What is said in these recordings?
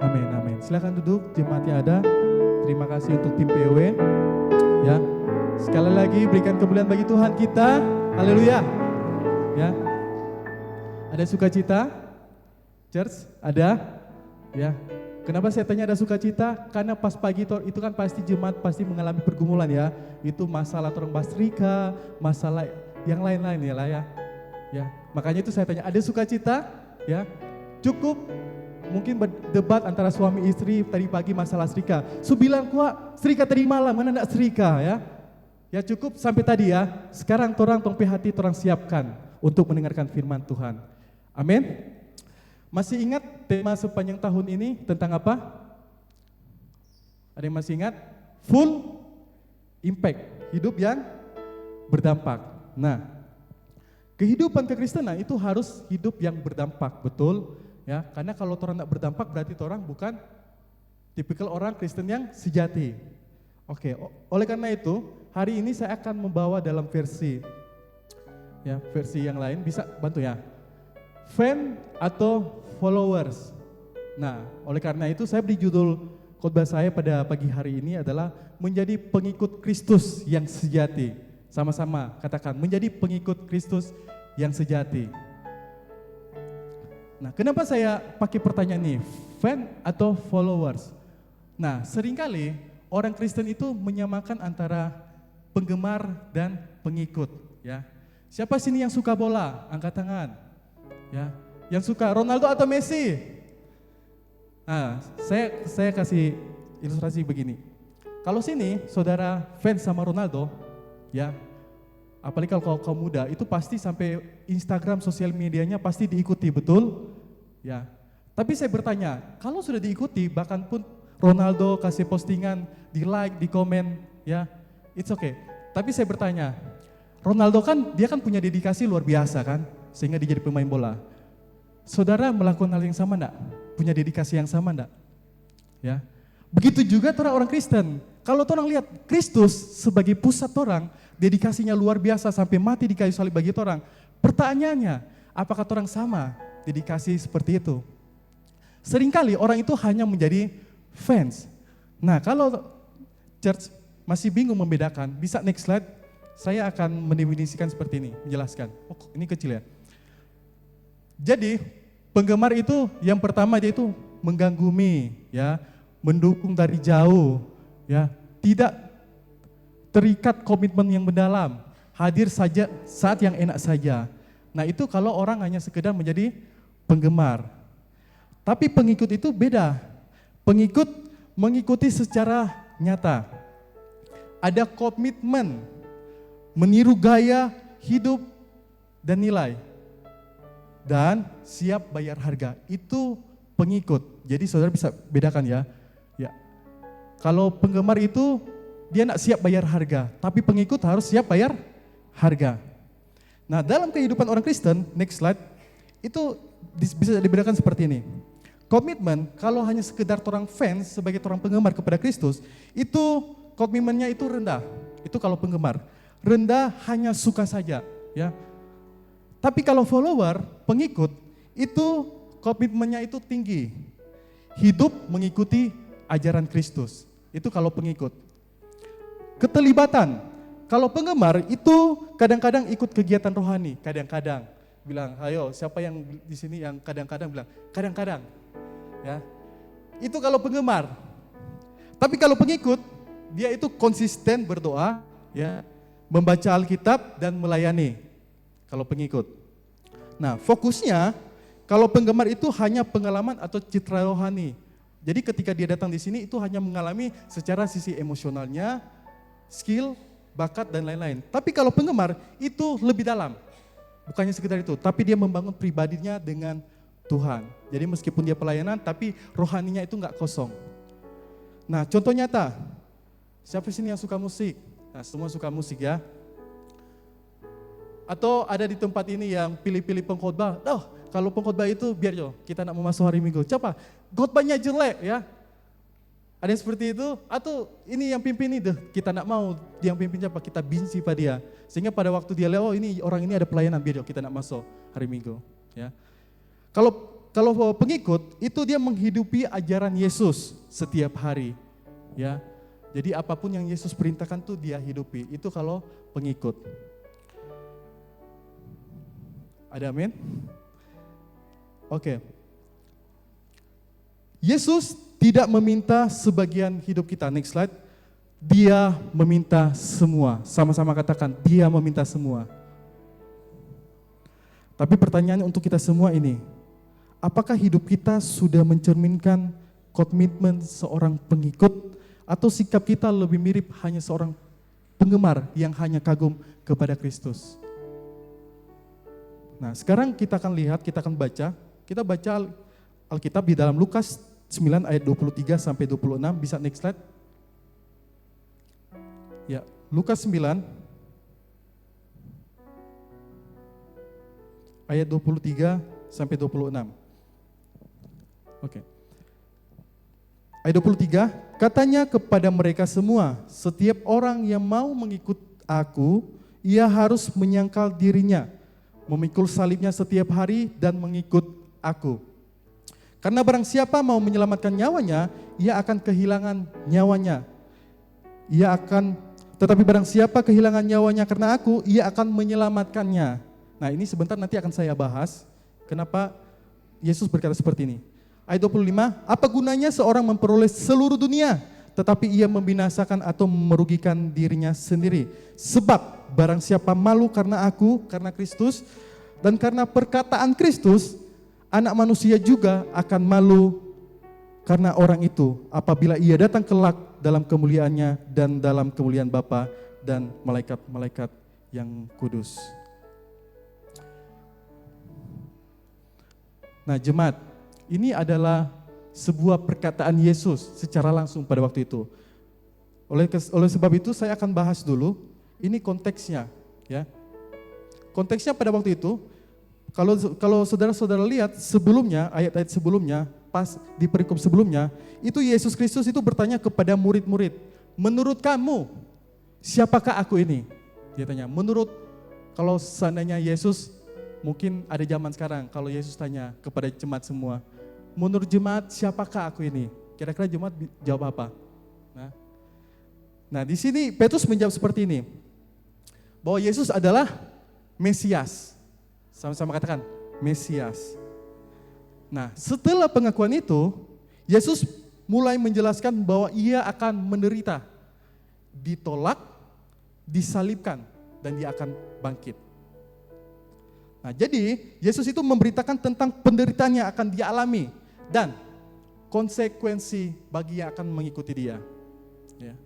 Amin, amin. Silakan duduk, jemaat yang ada. Terima kasih untuk tim PW. Ya, sekali lagi berikan kemuliaan bagi Tuhan kita. Haleluya. Ya, ada sukacita? Church, ada? Ya. Kenapa saya tanya ada sukacita? Karena pas pagi itu kan pasti jemaat pasti mengalami pergumulan ya. Itu masalah orang Basrika, masalah yang lain-lain ya lah ya. Ya, makanya itu saya tanya ada sukacita? Ya, cukup mungkin berdebat antara suami istri tadi pagi masalah setrika. Su bilang kuat setrika tadi malam mana nak setrika ya? Ya cukup sampai tadi ya. Sekarang tong hati torang siapkan untuk mendengarkan firman Tuhan. Amin. Masih ingat tema sepanjang tahun ini tentang apa? Ada yang masih ingat? Full impact, hidup yang berdampak. Nah, kehidupan kekristenan itu harus hidup yang berdampak, betul? Ya, karena kalau orang tidak berdampak berarti orang bukan tipikal orang Kristen yang sejati. Oke, oleh karena itu hari ini saya akan membawa dalam versi yang lain, bisa bantu ya? Fan atau followers. Nah, oleh karena itu saya beri judul khotbah saya pada pagi hari ini adalah menjadi pengikut Kristus yang sejati. Sama-sama katakan menjadi pengikut Kristus yang sejati. Nah, kenapa saya pakai pertanyaan ini? Fan atau followers? Nah, seringkali orang Kristen itu menyamakan antara penggemar dan pengikut, ya. Siapa sini yang suka bola? Angkat tangan. Ya, yang suka Ronaldo atau Messi? Nah, saya kasih ilustrasi begini. Kalau sini saudara fans sama Ronaldo, ya, apalagi kalau kaum muda itu pasti sampai Instagram sosial medianya pasti diikuti, betul? Ya. Tapi saya bertanya, kalau sudah diikuti bahkan pun Ronaldo kasih postingan, di like, di komen, ya, it's okay. Tapi saya bertanya, Ronaldo kan dia kan punya dedikasi luar biasa kan, sehingga dia jadi pemain bola. Saudara melakukan hal yang sama enggak? Punya dedikasi yang sama enggak? Ya. Begitu juga orang Kristen. Kalau orang lihat Kristus sebagai pusat orang, dedikasinya luar biasa sampai mati di kayu salib bagi orang. Pertanyaannya, apakah orang sama dedikasi seperti itu? Seringkali orang itu hanya menjadi fans. Nah, kalau church masih bingung membedakan, bisa next slide. Saya akan mendefinisikan seperti ini, menjelaskan. Oh, ini kecil ya. Jadi, penggemar itu yang pertama dia itu menggangumi, ya, mendukung dari jauh, ya, tidak terikat komitmen yang mendalam, hadir saja saat yang enak saja. Nah, itu kalau orang hanya sekedar menjadi penggemar. Tapi pengikut itu beda. Pengikut mengikuti secara nyata. Ada komitmen, meniru gaya hidup dan nilai. Dan siap bayar harga. Itu pengikut. Jadi saudara bisa bedakan ya. Ya. Kalau penggemar itu dia nak siap bayar harga, tapi pengikut harus siap bayar harga. Nah, dalam kehidupan orang Kristen, next slide, itu bisa dibedakan seperti ini. Komitmen, kalau hanya sekedar orang fans sebagai orang penggemar kepada Kristus, itu komitmennya itu rendah. Itu kalau penggemar. Rendah hanya suka saja, ya. Tapi kalau follower, pengikut, itu komitmennya itu tinggi. Hidup mengikuti ajaran Kristus. Itu kalau pengikut. Keterlibatan. Kalau penggemar itu kadang-kadang ikut kegiatan rohani, kadang-kadang bilang, ayo siapa yang di sini yang kadang-kadang bilang, kadang-kadang. Ya. Itu kalau penggemar. Tapi kalau pengikut, dia itu konsisten berdoa, ya, membaca Alkitab dan melayani. Kalau pengikut. Nah, fokusnya kalau penggemar itu hanya pengalaman atau citra rohani. Jadi ketika dia datang di sini itu hanya mengalami secara sisi emosionalnya, skill, bakat dan lain-lain. Tapi kalau penggemar itu lebih dalam. Bukannya sekedar itu, tapi dia membangun pribadinya dengan Tuhan. Jadi meskipun dia pelayanan, tapi rohaninya itu enggak kosong. Nah, contoh nyata. Siapa sini yang suka musik? Nah, semua suka musik ya. Atau ada di tempat ini yang pilih-pilih pengkhotbah. Oh, kalau pengkhotbah itu biar yo, kita nak mau masuk hari Minggu. Coba, khotbahnya jelek ya. Ada yang seperti itu, atau ini yang pimpin itu, kita nak mau, dia yang pimpin siapa, kita benci pada dia. Sehingga pada waktu dia lewat, oh ini orang ini ada pelayanan, biar yo, kita nak masuk hari Minggu. Ya. Kalau kalau pengikut itu dia menghidupi ajaran Yesus setiap hari, ya. Jadi apapun yang Yesus perintahkan tuh dia hidupi. Itu kalau pengikut. Ada amin? Oke. Yesus tidak meminta sebagian hidup kita. Next slide. Dia meminta semua. Sama-sama katakan, dia meminta semua. Tapi pertanyaannya untuk kita semua ini, apakah hidup kita sudah mencerminkan komitmen seorang pengikut, atau sikap kita lebih mirip hanya seorang penggemar yang hanya kagum kepada Kristus? Nah, sekarang kita akan lihat, kita akan baca. Kita baca Alkitab di dalam Lukas 9 ayat 23 sampai 26. Bisa next slide? Ya, Lukas 9 ayat 23 sampai 26. Oke. Ayat 23, katanya kepada mereka semua, setiap orang yang mau mengikut aku, ia harus menyangkal dirinya, memikul salibnya setiap hari dan mengikut aku. Karena barang siapa mau menyelamatkan nyawanya, ia akan kehilangan nyawanya. Tetapi barang siapa kehilangan nyawanya karena aku, ia akan menyelamatkannya. Nah, ini sebentar nanti akan saya bahas, kenapa Yesus berkata seperti ini. Ayat 25, apa gunanya seorang memperoleh seluruh dunia, tetapi ia membinasakan atau merugikan dirinya sendiri. Sebab barang siapa malu karena aku, karena Kristus, dan karena perkataan Kristus, anak manusia juga akan malu karena orang itu, apabila ia datang kelak dalam kemuliaannya dan dalam kemuliaan Bapa dan malaikat-malaikat yang kudus. Nah, jemaat, ini adalah sebuah perkataan Yesus secara langsung pada waktu itu. Oleh sebab itu saya akan bahas dulu, ini konteksnya, ya. Konteksnya pada waktu itu, kalau saudara-saudara lihat sebelumnya, ayat-ayat sebelumnya, pas di perikop sebelumnya, itu Yesus Kristus itu bertanya kepada murid-murid, menurut kamu, siapakah aku ini? Dia tanya, kalau seandainya Yesus, mungkin ada zaman sekarang, kalau Yesus tanya kepada jemaat semua, menurut jemaat siapakah aku ini? Kira-kira jemaat jawab apa? Nah, di sini Petrus menjawab seperti ini, bahwa Yesus adalah Mesias. Sama-sama katakan, Mesias. Nah, setelah pengakuan itu, Yesus mulai menjelaskan bahwa ia akan menderita, ditolak, disalibkan, dan dia akan bangkit. Nah, jadi Yesus itu memberitakan tentang penderitaan yang akan dia alami dan konsekuensi bagi yang akan mengikuti dia. Ya.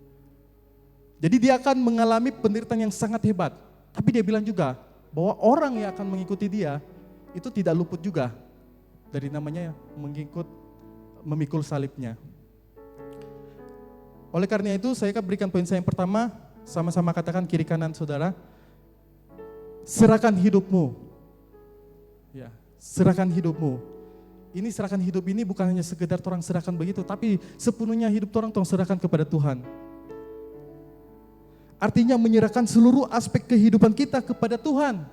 Jadi dia akan mengalami penderitaan yang sangat hebat. Tapi dia bilang juga bahwa orang yang akan mengikuti dia itu tidak luput juga dari namanya memikul salibnya. Oleh karena itu saya akan berikan poin saya yang pertama, sama-sama katakan kiri kanan saudara, serahkan hidupmu. Ya, serahkan hidupmu. Ini serahkan hidup ini bukan hanya sekedar orang serahkan begitu, tapi sepenuhnya hidup orang tolong serahkan kepada Tuhan. Artinya menyerahkan seluruh aspek kehidupan kita kepada Tuhan.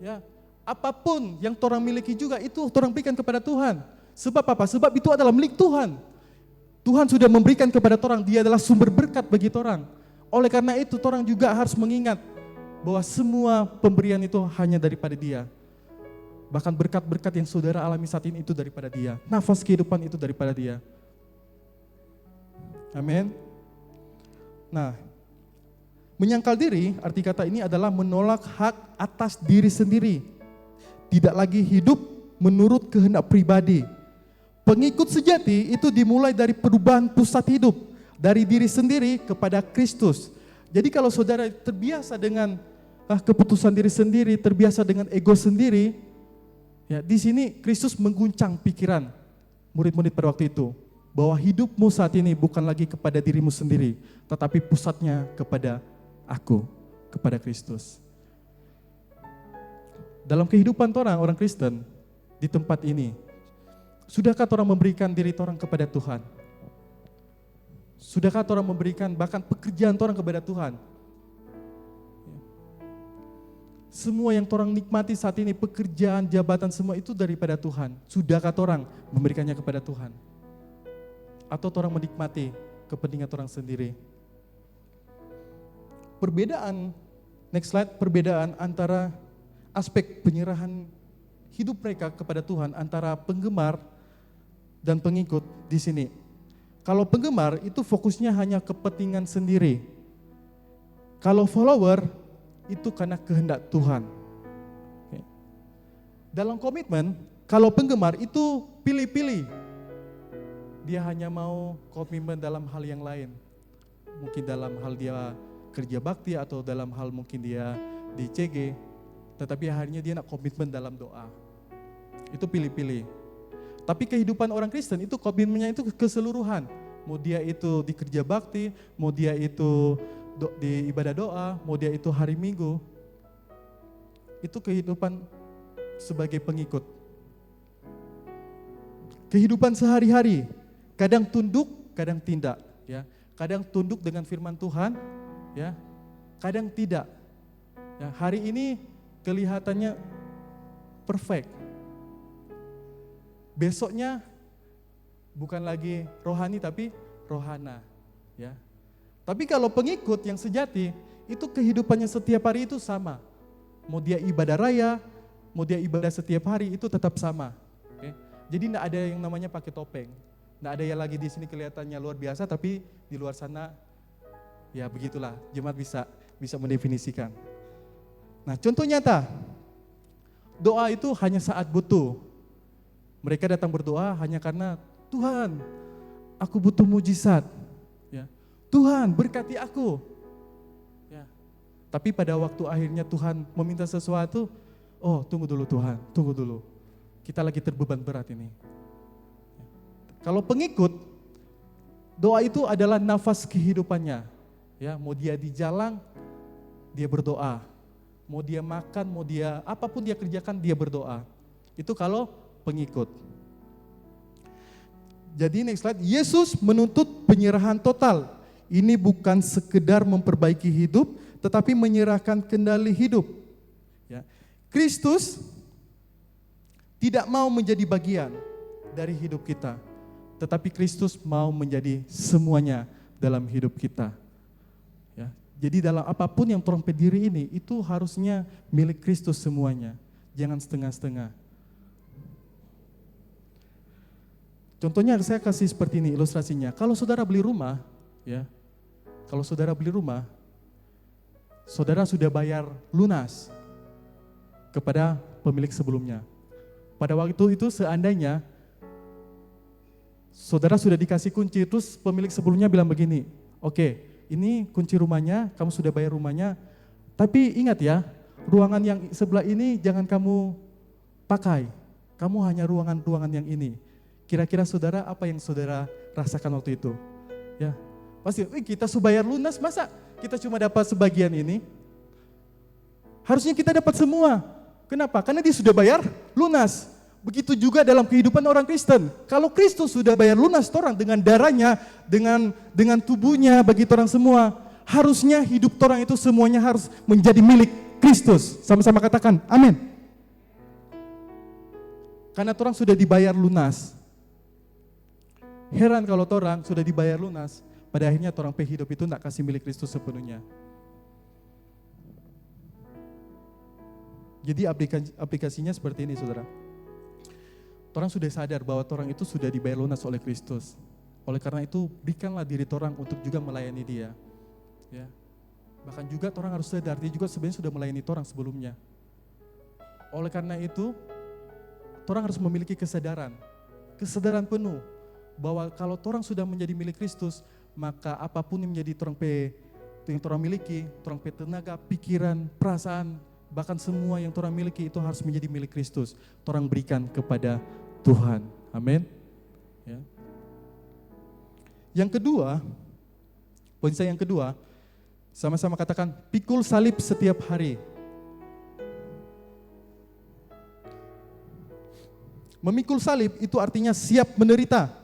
Ya, apapun yang orang miliki juga itu orang berikan kepada Tuhan. Sebab apa? Sebab itu adalah milik Tuhan. Tuhan sudah memberikan kepada orang, dia adalah sumber berkat bagi orang. Oleh karena itu orang juga harus mengingat bahwa semua pemberian itu hanya daripada dia. Bahkan berkat-berkat yang saudara alami saat ini itu daripada dia. Nafas kehidupan itu daripada dia. Amin. Nah, menyangkal diri, arti kata ini adalah menolak hak atas diri sendiri. Tidak lagi hidup menurut kehendak pribadi. Pengikut sejati itu dimulai dari perubahan pusat hidup. Dari diri sendiri kepada Kristus. Jadi kalau saudara terbiasa dengan keputusan diri sendiri, terbiasa dengan ego sendiri, ya, di sini Kristus mengguncang pikiran murid-murid pada waktu itu, bahwa hidupmu saat ini bukan lagi kepada dirimu sendiri, tetapi pusatnya kepada aku, kepada Kristus. Dalam kehidupan orang Kristen di tempat ini, sudahkah orang memberikan diri orang kepada Tuhan? Sudahkah orang memberikan bahkan pekerjaan orang kepada Tuhan? Semua yang torang nikmati saat ini, pekerjaan, jabatan, semua itu daripada Tuhan. Sudahkah torang memberikannya kepada Tuhan? Atau torang menikmati kepentingan torang sendiri? Perbedaan, next slide, perbedaan antara aspek penyerahan hidup mereka kepada Tuhan antara penggemar dan pengikut di sini. Kalau penggemar itu fokusnya hanya kepentingan sendiri. Kalau follower itu karena kehendak Tuhan. Oke. Dalam komitmen, kalau penggemar itu pilih-pilih. Dia hanya mau komitmen dalam hal yang lain. Mungkin dalam hal dia kerja bakti atau dalam hal mungkin dia di CG. Tetapi akhirnya dia nak komitmen dalam doa. Itu pilih-pilih. Tapi kehidupan orang Kristen itu komitmennya itu keseluruhan. Mau dia itu di kerja bakti, mau dia itu di ibadah doa, mau dia itu hari Minggu, itu kehidupan sebagai pengikut. Kehidupan sehari-hari, kadang tunduk, kadang tidak, ya. Kadang tunduk dengan firman Tuhan, ya. Kadang tidak. Ya, hari ini kelihatannya perfect. Besoknya bukan lagi rohani tapi rohana, ya. Tapi kalau pengikut yang sejati, itu kehidupannya setiap hari itu sama. Mau dia ibadah raya, mau dia ibadah setiap hari, itu tetap sama. Okay? Jadi tidak ada yang namanya pakai topeng. Tidak ada yang lagi di sini kelihatannya luar biasa, tapi di luar sana, ya begitulah, jemaat bisa mendefinisikan. Nah, contoh nyata, doa itu hanya saat butuh. Mereka datang berdoa hanya karena, Tuhan, aku butuh mujizat. Tuhan berkati aku. Ya. Tapi pada waktu akhirnya Tuhan meminta sesuatu, oh tunggu dulu Tuhan, tunggu dulu. Kita lagi terbeban berat ini. Ya. Kalau pengikut, doa itu adalah nafas kehidupannya. Ya, mau dia di jalan, dia berdoa. Mau dia makan, mau dia apapun dia kerjakan, dia berdoa. Itu kalau pengikut. Jadi next slide, Yesus menuntut penyerahan total. Ini bukan sekedar memperbaiki hidup, tetapi menyerahkan kendali hidup. Ya. Kristus tidak mau menjadi bagian dari hidup kita, tetapi Kristus mau menjadi semuanya dalam hidup kita. Ya. Jadi dalam apapun yang torang pediri ini, itu harusnya milik Kristus semuanya, jangan setengah-setengah. Contohnya saya kasih seperti ini ilustrasinya. Kalau saudara beli rumah, ya, kalau saudara beli rumah, saudara sudah bayar lunas kepada pemilik sebelumnya. Pada waktu itu seandainya saudara sudah dikasih kunci, terus pemilik sebelumnya bilang begini, oke, ini kunci rumahnya, kamu sudah bayar rumahnya, tapi ingat ya, ruangan yang sebelah ini jangan kamu pakai, kamu hanya ruangan yang ini. Kira-kira saudara apa yang saudara rasakan waktu itu? Ya. Pasti, kita sudah bayar lunas, masa kita cuma dapat sebagian ini? Harusnya kita dapat semua. Kenapa? Karena dia sudah bayar lunas. Begitu juga dalam kehidupan orang Kristen. Kalau Kristus sudah bayar lunas orang dengan darahnya, dengan tubuhnya bagi orang semua, harusnya hidup orang itu semuanya harus menjadi milik Kristus. Sama-sama katakan, amin. Karena orang sudah dibayar lunas. Heran kalau orang sudah dibayar lunas, pada akhirnya orang hidup itu tidak kasih milik Kristus sepenuhnya. Jadi aplikasinya seperti ini, saudara. Orang sudah sadar bahwa orang itu sudah dibayar lunas oleh Kristus. Oleh karena itu, berikanlah diri orang untuk juga melayani dia. Ya. Bahkan juga orang harus sadar, dia juga sebenarnya sudah melayani orang sebelumnya. Oleh karena itu, orang harus memiliki kesadaran penuh bahwa kalau orang sudah menjadi milik Kristus, maka apapun yang menjadi yang orang miliki, orang tenaga, pikiran, perasaan, bahkan semua yang orang miliki itu harus menjadi milik Kristus. Orang berikan kepada Tuhan. Amin. Ya. Yang kedua, poin saya yang kedua, sama-sama katakan, pikul salib setiap hari. Memikul salib itu artinya siap menderita.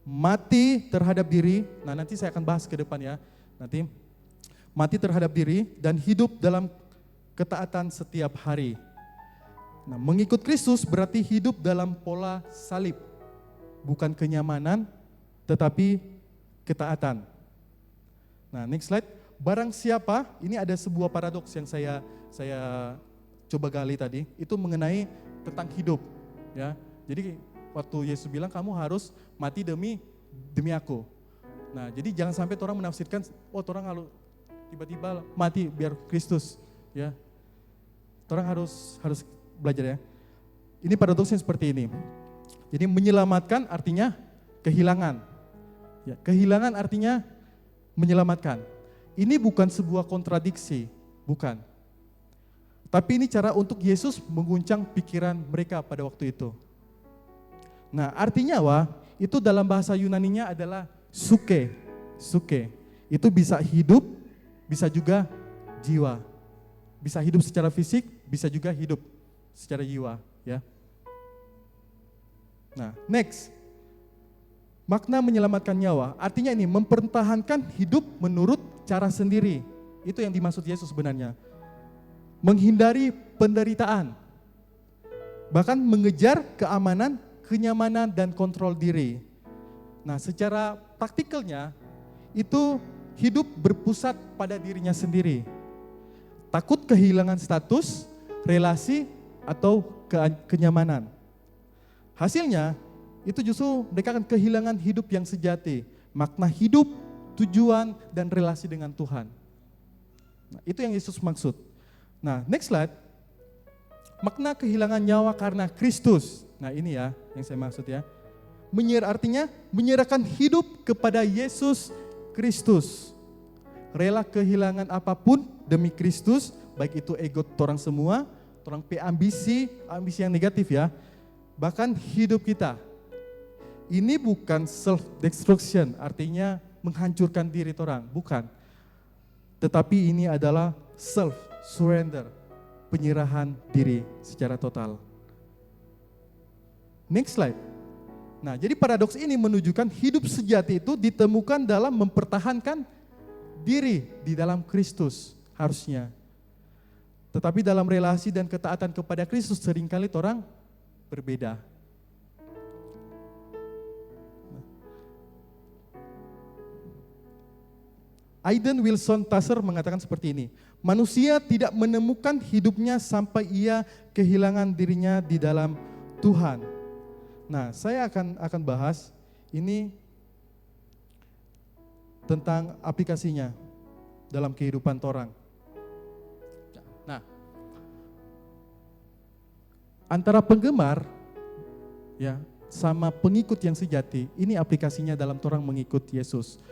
Mati terhadap diri, nah nanti saya akan bahas ke depan ya, nanti mati terhadap diri dan hidup dalam ketaatan setiap hari. Nah, mengikut Kristus berarti hidup dalam pola salib. Bukan kenyamanan, tetapi ketaatan. Nah, next slide. Barang siapa, ini ada sebuah paradoks yang saya coba gali tadi, itu mengenai tentang hidup. Ya, jadi waktu Yesus bilang kamu harus mati demi aku. Nah, jadi jangan sampai orang menafsirkan, orang harus tiba-tiba mati biar Kristus. Ya, orang harus belajar ya. Ini paradoksnya seperti ini. Jadi menyelamatkan artinya kehilangan. Ya, kehilangan artinya menyelamatkan. Ini bukan sebuah kontradiksi, bukan. Tapi ini cara untuk Yesus mengguncang pikiran mereka pada waktu itu. Nah, artinya itu dalam bahasa Yunaninya adalah suke. Suke. Itu bisa hidup, bisa juga jiwa. Bisa hidup secara fisik, bisa juga hidup secara jiwa, ya. Nah, next. Makna menyelamatkan nyawa, artinya ini mempertahankan hidup menurut cara sendiri. Itu yang dimaksud Yesus sebenarnya. Menghindari penderitaan. Bahkan mengejar keamanan, kenyamanan, dan kontrol diri. Nah, secara praktikalnya, itu hidup berpusat pada dirinya sendiri. Takut kehilangan status, relasi, atau kenyamanan. Hasilnya, itu justru mereka akan kehilangan hidup yang sejati, makna hidup, tujuan, dan relasi dengan Tuhan. Nah, itu yang Yesus maksud. Nah, next slide. Makna kehilangan nyawa karena Kristus. Nah, ini ya yang saya maksud ya. Artinya menyerahkan hidup kepada Yesus Kristus. Rela kehilangan apapun demi Kristus, baik itu ego orang semua, orang ambisi yang negatif ya. Bahkan hidup kita. Ini bukan self-destruction, artinya menghancurkan diri orang, bukan. Tetapi ini adalah self-surrender, penyerahan diri secara total. Next slide. Nah, jadi paradoks ini menunjukkan hidup sejati itu ditemukan dalam mempertahankan diri di dalam Kristus harusnya. Tetapi dalam relasi dan ketaatan kepada Kristus seringkali orang berbeda. Aidan Wilson Tasser mengatakan seperti ini, manusia tidak menemukan hidupnya sampai ia kehilangan dirinya di dalam Tuhan. Nah, saya akan bahas ini tentang aplikasinya dalam kehidupan orang. Nah, antara penggemar ya sama pengikut yang sejati, ini aplikasinya dalam orang mengikut Yesus.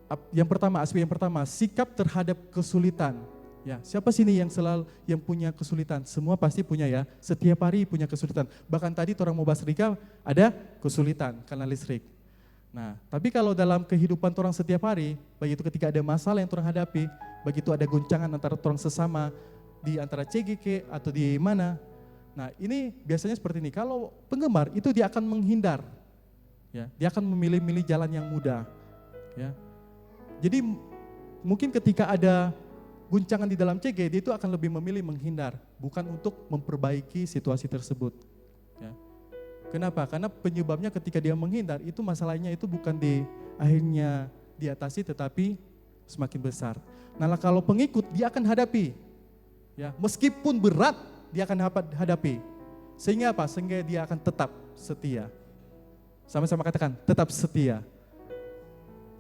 Aspek yang pertama, sikap terhadap kesulitan. Ya, siapa sini yang yang punya kesulitan? Semua pasti punya ya. Setiap hari punya kesulitan. Bahkan tadi orang mau bahas Rika ada kesulitan karena listrik. Nah, tapi kalau dalam kehidupan orang setiap hari, baik itu ketika ada masalah yang orang hadapi, baik itu ada goncangan antara orang sesama di antara CGK atau di mana. Nah, ini biasanya seperti ini. Kalau penggemar itu dia akan menghindar. Ya, dia akan memilih-milih jalan yang mudah. Ya. Jadi mungkin ketika ada guncangan di dalam CG, dia itu akan lebih memilih menghindar, bukan untuk memperbaiki situasi tersebut. Ya. Kenapa? Karena penyebabnya ketika dia menghindar, itu masalahnya itu bukan akhirnya diatasi, tetapi semakin besar. Nah, kalau pengikut, dia akan hadapi. Ya, meskipun berat, dia akan hadapi. Sehingga apa? Sehingga dia akan tetap setia. Sama-sama katakan, tetap setia.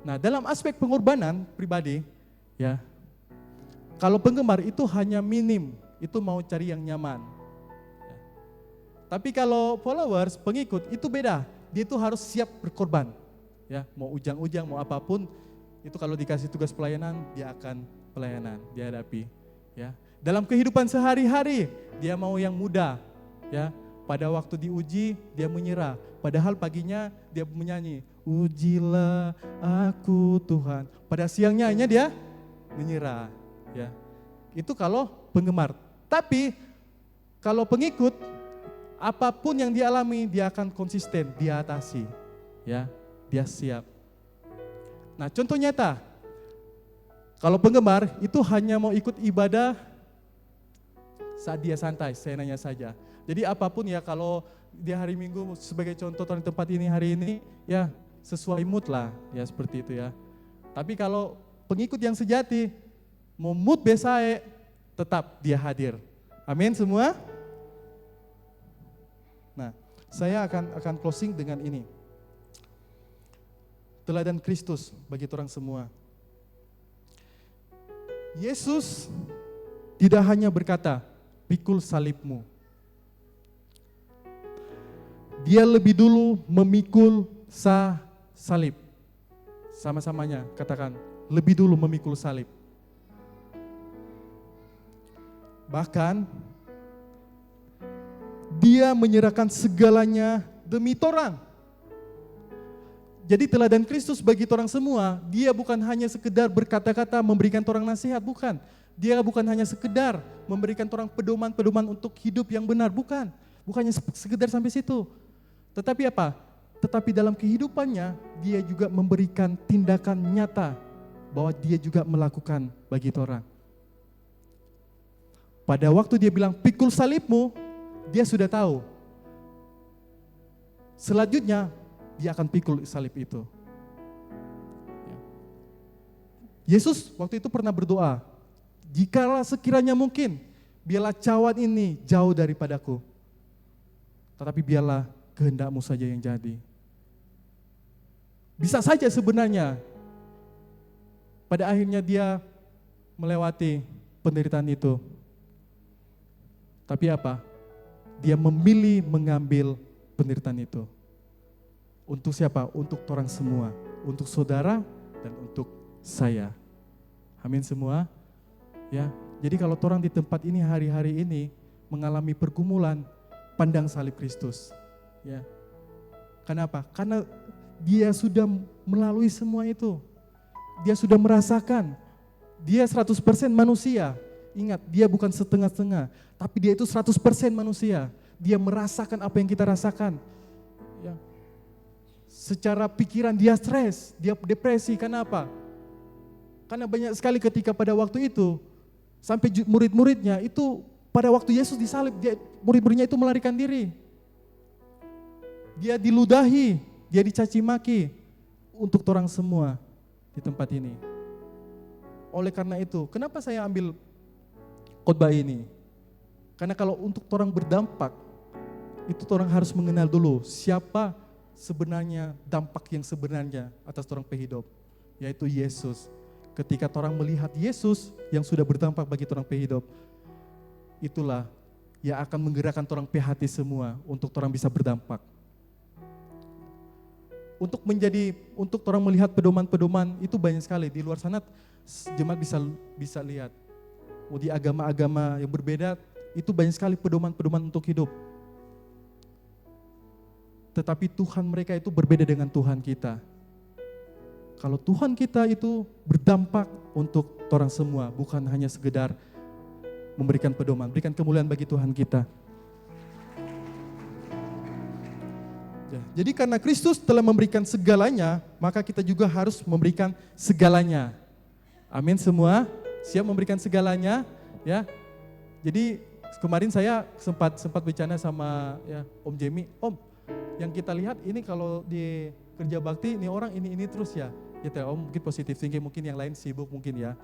Nah, dalam aspek pengorbanan pribadi, ya, kalau penggemar itu hanya minim, itu mau cari yang nyaman. Ya. Tapi kalau followers, pengikut, itu beda. Dia itu harus siap berkorban. Ya, mau ujang-ujang, mau apapun, itu kalau dikasih tugas pelayanan, dia akan pelayanan, dia hadapi. Ya. Dalam kehidupan sehari-hari, dia mau yang mudah. Ya. Pada waktu diuji, dia menyerah. Padahal paginya dia menyanyi, ujilah aku Tuhan. Pada siangnya dia menyerah. Ya, itu kalau penggemar. Tapi kalau pengikut, apapun yang dialami dia akan konsisten, dia atasi. Ya, dia siap. Nah, contoh nyata, kalau penggemar itu hanya mau ikut ibadah saat dia santai, saya nanya saja. Jadi apapun ya, kalau di hari Minggu sebagai contoh di tempat ini hari ini, ya sesuai mood lah, ya seperti itu ya. Tapi kalau pengikut yang sejati, mau mood besae, tetap dia hadir. Amin semua. Nah, saya akan closing dengan ini. Teladan Kristus bagi orang semua. Yesus tidak hanya berkata, pikul salibmu. Dia lebih dulu memikul salib. Sama-samanya katakan, lebih dulu memikul salib. Bahkan, dia menyerahkan segalanya demi torang. Jadi teladan Kristus bagi orang semua, dia bukan hanya sekedar berkata-kata memberikan orang nasihat, bukan. Dia bukan hanya sekedar memberikan orang pedoman-pedoman untuk hidup yang benar, bukan. Bukannya sekedar sampai situ. Tetapi apa? Tetapi dalam kehidupannya, dia juga memberikan tindakan nyata bahwa dia juga melakukan bagi orang. Pada waktu dia bilang, pikul salibmu, dia sudah tahu. Selanjutnya, dia akan pikul salib itu. Yesus waktu itu pernah berdoa, jikalau sekiranya mungkin, biarlah cawan ini jauh daripadaku. Tetapi biarlah kehendakmu saja yang jadi. Bisa saja sebenarnya, pada akhirnya dia melewati penderitaan itu. Tapi apa? Dia memilih mengambil penderitaan itu. Untuk siapa? Untuk orang semua. Untuk saudara dan untuk saya. Amin semua. Ya. Jadi kalau orang di tempat ini hari-hari ini mengalami pergumulan, pandang salib Kristus. Ya. Kenapa? Karena dia sudah melalui semua itu. Dia sudah merasakan. Dia 100% manusia. Ingat, dia bukan setengah-setengah, tapi dia itu 100% manusia. Dia merasakan apa yang kita rasakan. Ya. Secara pikiran dia stres, dia depresi. Kenapa? Karena banyak sekali ketika pada waktu itu, sampai murid-muridnya itu pada waktu Yesus disalib, murid-muridnya itu melarikan diri. Dia diludahi, dia dicaci maki untuk orang semua di tempat ini. Oleh karena itu, kenapa saya ambil khotbah ini? Karena kalau untuk orang berdampak, itu orang harus mengenal dulu siapa sebenarnya dampak yang sebenarnya atas orang pehidup, yaitu Yesus. Ketika orang melihat Yesus yang sudah berdampak bagi orang pehidup, itulah yang akan menggerakkan orang hati semua untuk orang bisa berdampak. Untuk orang melihat pedoman-pedoman itu banyak sekali di luar sana, jemaat bisa lihat. Mau di agama-agama yang berbeda, itu banyak sekali pedoman-pedoman untuk hidup. Tetapi Tuhan mereka itu berbeda dengan Tuhan kita. Kalau Tuhan kita itu berdampak untuk orang semua, bukan hanya sekedar memberikan pedoman, berikan kemuliaan bagi Tuhan kita. Ya, jadi karena Kristus telah memberikan segalanya, maka kita juga harus memberikan segalanya. Amin semua, siap memberikan segalanya, ya. Jadi kemarin saya sempat bicara sama ya Om Jemi, Om, yang kita lihat ini kalau di kerja bakti ini orang ini terus ya. Gitu, Om mungkin positif thinking, mungkin yang lain sibuk mungkin ya.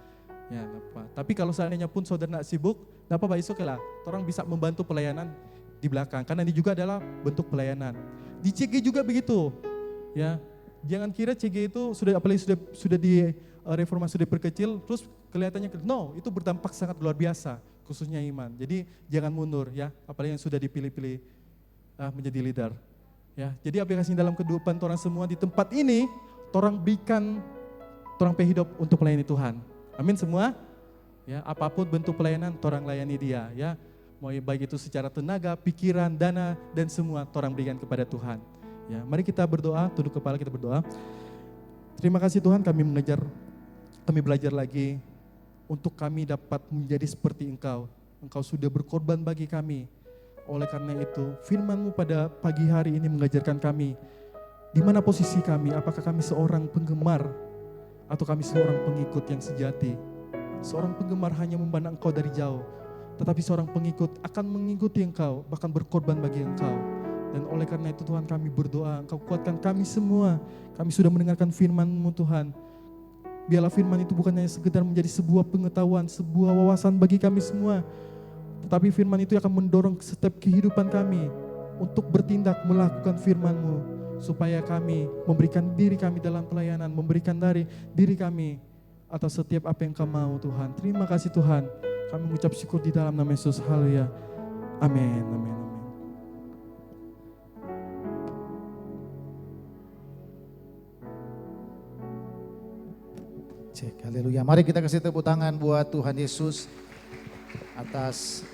Ya, apa. Tapi kalau seandainya pun saudara nak sibuk, enggak apa-apa, isu lah. Orang bisa membantu pelayanan di belakang, karena ini juga adalah bentuk pelayanan. Di CG juga begitu, ya. Jangan kira CG itu apalagi sudah di reformasi sudah diperkecil, terus kelihatannya no, itu berdampak sangat luar biasa, khususnya iman. Jadi jangan mundur ya, apalagi yang sudah dipilih-pilih menjadi leader. Ya, jadi aplikasi dalam kehidupan orang semua di tempat ini, orang berikan orang hidup untuk melayani Tuhan. Amin semua. Ya, apapun bentuk pelayanan, orang layani dia. Ya, mau baik itu secara tenaga, pikiran, dana, dan semua orang berikan kepada Tuhan. Ya, mari kita berdoa, tunduk kepala kita berdoa. Terima kasih Tuhan, kami belajar lagi untuk kami dapat menjadi seperti Engkau. Engkau sudah berkorban bagi kami. Oleh karena itu, firman-Mu pada pagi hari ini mengajarkan kami di mana posisi kami, apakah kami seorang penggemar atau kami seorang pengikut yang sejati. Seorang penggemar hanya memandang Engkau dari jauh, tetapi seorang pengikut akan mengikuti Engkau, bahkan berkorban bagi Engkau. Dan oleh karena itu Tuhan, kami berdoa, Engkau kuatkan kami semua. Kami sudah mendengarkan firman-Mu Tuhan. Biarlah firman itu bukan hanya sekedar menjadi sebuah pengetahuan, sebuah wawasan bagi kami semua, tetapi firman itu akan mendorong setiap kehidupan kami untuk bertindak melakukan firman-Mu, supaya kami memberikan diri kami dalam pelayanan, memberikan dari diri kami atas setiap apa yang Engkau mau Tuhan. Terima kasih Tuhan. Kami mengucap syukur di dalam nama Yesus. Haleluya. Amin. Amin. Amin. Cek, haleluya. Mari kita kasih tepuk tangan buat Tuhan Yesus atas